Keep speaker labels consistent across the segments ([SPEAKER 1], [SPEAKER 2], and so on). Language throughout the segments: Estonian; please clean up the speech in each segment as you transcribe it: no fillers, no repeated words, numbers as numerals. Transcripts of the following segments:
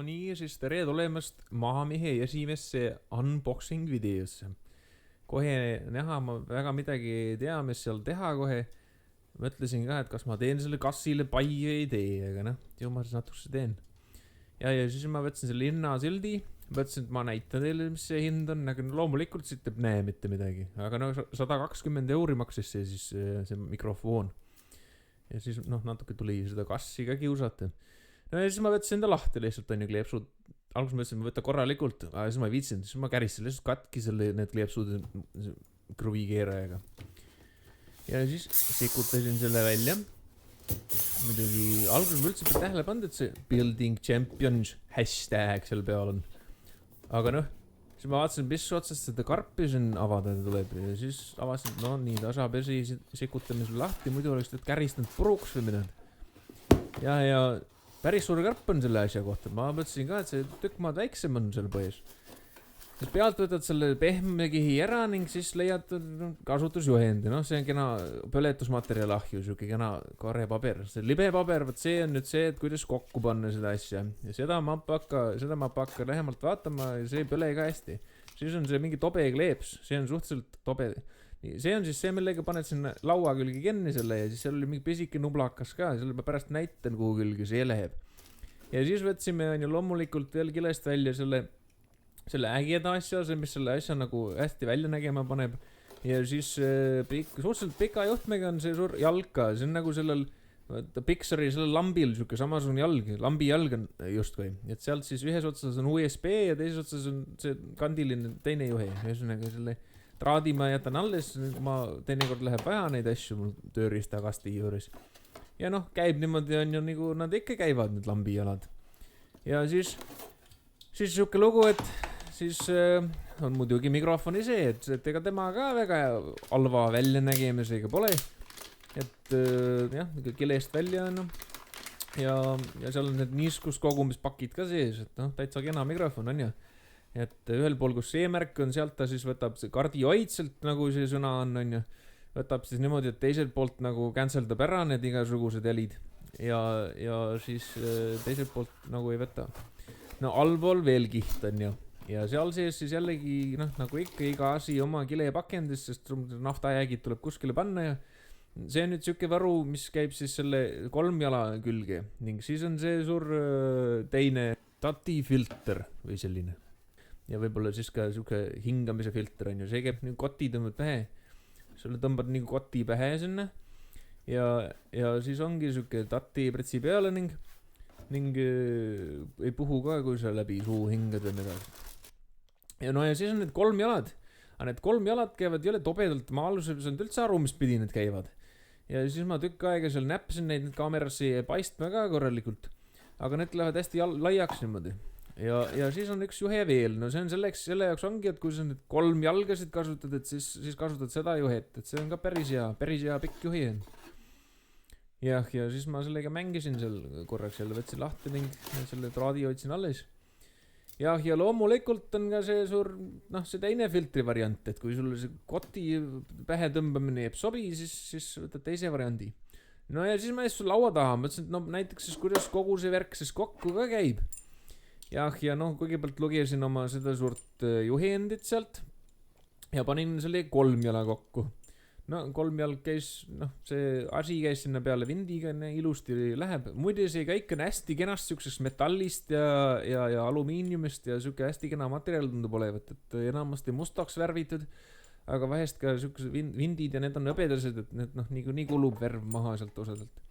[SPEAKER 1] No nii, siis tere tulemast Mahamehe esimesse unboxing videosse. Kohe näha ma väga midagi ei tea, mis seal teha kohe. Mõtlesin ka, et kas ma teen selle kassile pai või ei tee, aga noh, ju ma siis natukese teen. Ja siis ma võtsin selle hinnasildi, mõtlesin, et ma näitan teile, mis see hind on, aga loomulikult siit ei näe mitte midagi. Aga no 120 € maksis see siis see mikrofon. Ja siis noh, natuke tuli seda kassi ka kiusata. No ja siis ma võtsin enda lahti lihtsalt, on ju, kleepsud. Alguses ma võtsin, ma võtta korralikult, aga siis ma ei viitsinud, siis ma kärisin lihtsalt katki selle, need kleepsud kruvikeerajaga. Ja siis sikutasin selle välja. Muidugi alguses ma üldse peal tähele pannud, et see Building Champions hashtag seal peal on. Aga noh, siis ma vaatasin, mis otsast seda karpi siin avada tuleb ja siis avasin, no nii tasapesi sikutame selle lahti, muidu oleks nüüd käristanud puruks või midagi. Ja päris suur karp on selle asja kohta. Ma mõtlesin ka, et see tükk maad väiksem on seal põhjas. Pealt võtad selle pehmekihi ära ning siis leiad kasutusjuhendi. No see on kena põletusmaterjal ahju, siuke kena karepaber. See libepaber, võt see on nüüd see, et kuidas kokku panna seda asja. Ja seda ma hakka lähemalt vaatama ja see ei põle ka hästi. Siis on see mingi tobe kleeps, see on suhteliselt tobe. See on siis see, millega paned sinna laua külge kinni selle ja siis seal oli mingi pisike nublakas ka, selle ma pärast näitan, kuhu külge see läheb. Ja siis võtsime loomulikult veel kilest välja selle ägeda asja, see, mis selle asja nagu hästi välja nägema paneb. Ja siis suhteliselt pika juhtmega on see suur jalka, see on nagu sellel Pixari sellel lambil siuke samasugune jalg, lambi jalg on justkui. Et sealt siis ühes otsas on USB ja teises otsas on see kandiline teine juhe. Ühesõnaga selle traadi ma jätan alles, ma teinekord läheb vaja neid asju mul tööriistakasti juures. Ja noh, käib niimoodi on ju nagu nad ikka käivad, need lambijalad. Ja siis siuke lugu, et siis on muidugi mikrofoni see, et ega tema ka väga halva väljanägemisega pole. Et jah, kilest välja on. Ja seal on need niiskuskogumispakid ka sees, et noh, täitsa kena mikrofon on ju. Et ühel pool, kus see märk on, sealt ta siis võtab see kardioidselt, nagu see sõna on ju. Võtab siis niimoodi, et teiselt poolt nagu canceldab ära need igasugused helid. Ja siis teiselt poolt nagu ei võta. No allpool veel kiht on ju. Ja seal sees siis jällegi, noh, nagu ikka iga asi oma kilepakendis, sest naftajäägid tuleb kuskile panna ja see on nüüd siuke varu, mis käib siis selle 3 jala külge. Ning siis on see suur teine tatifilter või selline. Ja võib-olla siis ka siuke hingamise filter on ju, see käib nagu koti tõmbad pähe, sulle tõmbad nagu koti pähe sinna ja siis ongi siuke tati pretsi peale ning ei puhu ka, kui sa läbi suu hingad või midagi. Ja no ja siis on need 3 jalad, aga need 3 jalad käivad jälle tobedalt, ma aluses on üldse aru, mis pidi need käivad. Ja siis ma tükk aega seal näppasin neid kaamerasse paistma ka korralikult, aga need lähevad hästi laiaks niimoodi. Ja siis on üks juhe veel, no see on selle jaoks ongi, et kui sa nüüd 3 jalgasid kasutad, et siis kasutad seda juhet, et see on ka päris hea pikk juhi on. Ja siis ma sellega mängisin seal korraks jälle, võtsin lahti ning selle traadi hoidsin alles. Ja loomulikult on ka see suur, noh see teine filtri variant, et kui sulle see koti pähe tõmbamine jääb sobi, siis võtad teise variandi. No ja siis ma ees laua taha, mõtlesin, et no näiteks siis kuidas kogu see värk siis kokku ka käib. Ja noh, kõigepealt lugesin oma seda suurt juhendit sealt ja panin selle 3 jala kokku. No 3 jalg käis, noh see asi käis sinna peale vindiga, ilusti läheb. Muide see kõik on hästi kenast siuksest metallist ja alumiiniumist ja siuke hästi kena materjal tundub olevat, et enamasti mustaks värvitud, aga vahest ka siukesed vindid ja need on õbedased, et need noh nii kulub värv maha sealt osadelt.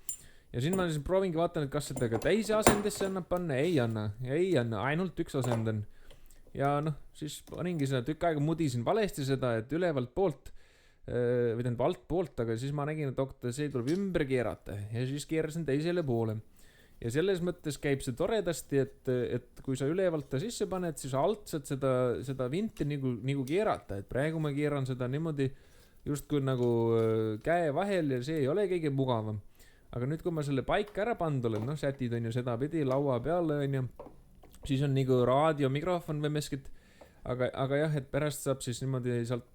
[SPEAKER 1] Ja siin ma siis proovingi vaatan, et kas seda ka teise asendisse annab panna, ei anna, ainult üks asend on. Ja noh, siis paningi seda tükk aega mudisin valesti seda, et ülevalt poolt, või tähendab alt poolt, aga siis ma nägin, et see tuleb ümber keerata ja siis keerasin teisele poole. Ja selles mõttes käib see toredasti, et kui sa ülevalt ta sisse paned, siis alt saad seda vinti nagu keerata, et praegu ma keeran seda niimoodi justkui nagu käe vahel ja see ei ole kõige mugavam. Aga nüüd, kui ma selle paika ära pannud olen, noh sätid on ju seda pidi laua peale on ju, siis on nagu raadio, mikrofon või miskit, aga jah, et pärast saab siis niimoodi sealt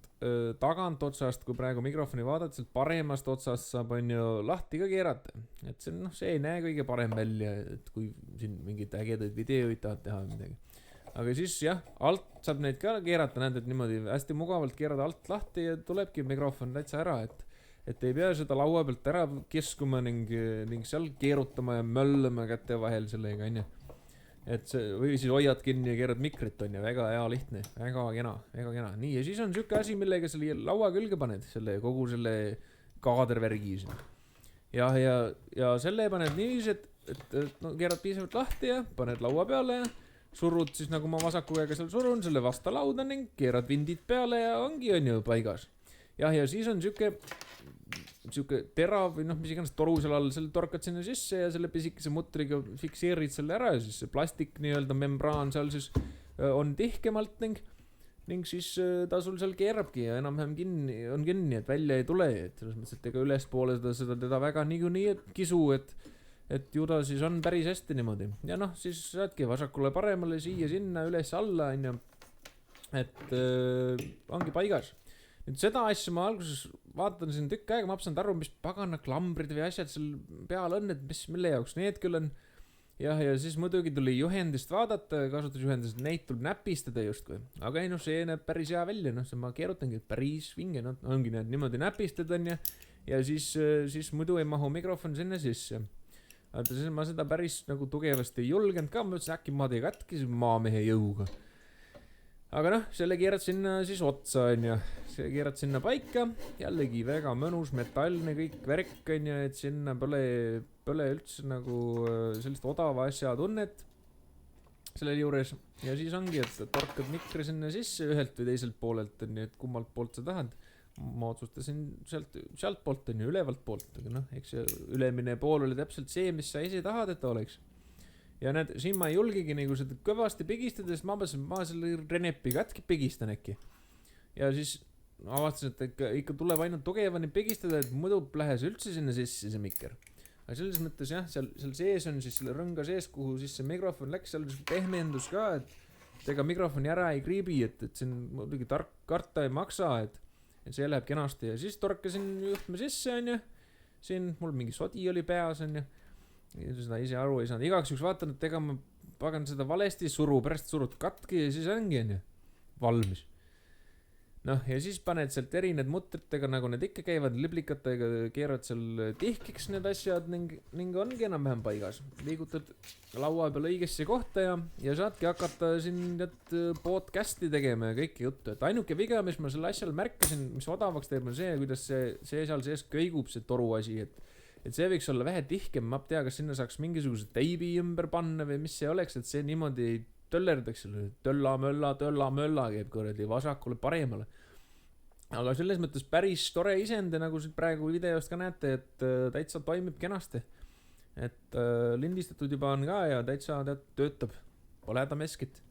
[SPEAKER 1] tagant otsast, kui praegu mikrofoni vaadata, sealt paremast otsast saab on ju lahti ka keerata, et see noh, see ei näe kõige parem välja, et kui siin mingeid ägedaid videoid tahad teha või midagi, aga siis jah, alt saab neid ka keerata, näed, et niimoodi hästi mugavalt keerada alt lahti ja tulebki mikrofon täitsa ära, et ei pea seda laua pealt ära keskuma ning seal keerutama ja möllama käte vahel sellega, on ju. Et see, või siis hoiad kinni ja keerad mikrit, on ju, väga hea lihtne, väga kena. Nii, ja siis on siuke asi, millega selle laua külge paned, selle kogu selle kaadervärgi siin. Ja selle paned niiviisi, et no, keerad piisavalt lahti ja paned laua peale ja surud siis nagu ma vasaku käega seal surun selle vasta lauda ning keerad vindid peale ja ongi on ju paigas. Ja siis on siuke terav või noh, mis iganes toru seal all, selle torkad sinna sisse ja selle pisikese mutriga fikseerid selle ära ja siis see plastik nii-öelda membraan seal siis on tihkemalt ning siis ta sul seal keerabki ja enam-vähem kinni, et välja ei tule, et selles mõttes, et ega ülespoole seda teda väga niikuinii kisu, et ju ta siis on päris hästi niimoodi ja noh, siis saadki vasakule paremale siia-sinna, üles-alla on ju, et ongi paigas. Nüüd seda asja ma alguses vaatan siin tükk aega, ma saanud aru, mis pagana klambrid või asjad seal peal on, et mille jaoks need küll on. Ja siis muidugi tuli juhendist vaadata, kasutusjuhendist, neid tuleb näpistada justkui. Aga ei noh, see näeb päris hea välja, noh, see ma keerutangi, et päris vinge, no ongi need niimoodi näpistada on ja siis muidu ei mahu mikrofon sinna sisse. Aga siis ma seda päris nagu tugevasti ei julgenud ka, ma ütlesin, äkki ma tee katki maamehe jõuga. Aga noh, selle keerad sinna siis otsa on ju, see keerad sinna paika, jällegi väga mõnus, metallne kõik värk on ju, et sinna pole üldse nagu sellist odava asja tunnet sellel juures ja siis ongi, et torkad mikri sinna sisse ühelt või teiselt poolelt on ju, et kummalt poolt sa tahad. Ma otsustasin sealt poolt on ju, ülevalt poolt, aga noh, eks see ülemine pool oli täpselt see, mis sa ise tahad, et ta oleks. Ja näed, siin ma ei julgegi nagu seda kõvasti pigistada, sest ma selle renepi katki pigistan äkki. Ja siis avastasin, et ikka tuleb ainult tugevani pigistada, et muidu lähes üldse sinna sisse see mikker. Aga selles mõttes jah, seal sees on siis selle rõnga sees, kuhu siis see mikrofon läks, seal on pehmendus ka, et ega mikrofoni ära ei kriibi, et siin muidugi karta ei maksa, et see läheb kenasti. Ja siis torkasin juhtme sisse on ju, siin mul mingi sodi oli peas on ju. Ja seda ise aru ei saanud, igaks juks vaatan, et ega ma pagan seda valesti suru, pärast surud katki ja siis ongi on ju valmis. Noh ja siis paned sealt need mutritega, nagu need ikka käivad, liblikatega keerad seal tihkiks need asjad ning ongi enam-vähem paigas. Liigutad laua peal õigesse kohta ja saadki hakata siin podcasti tegema ja kõike juttu, et ainuke viga, mis ma selle asjal märkasin, mis odavaks teeb, on see, kuidas see seal sees köigub see toru asi, et see võiks olla vähe tihkem, ma tea, kas sinna saaks mingisuguse teibi ümber panna või mis see oleks, et see niimoodi ei töllerdaks, tölla-mölla käib kuradi vasakule paremale. Aga selles mõttes päris tore isende, nagu siit praegu videost ka näete, et täitsa toimib kenasti. Et lindistatud juba on ka ja täitsa töötab, pole häda meskit.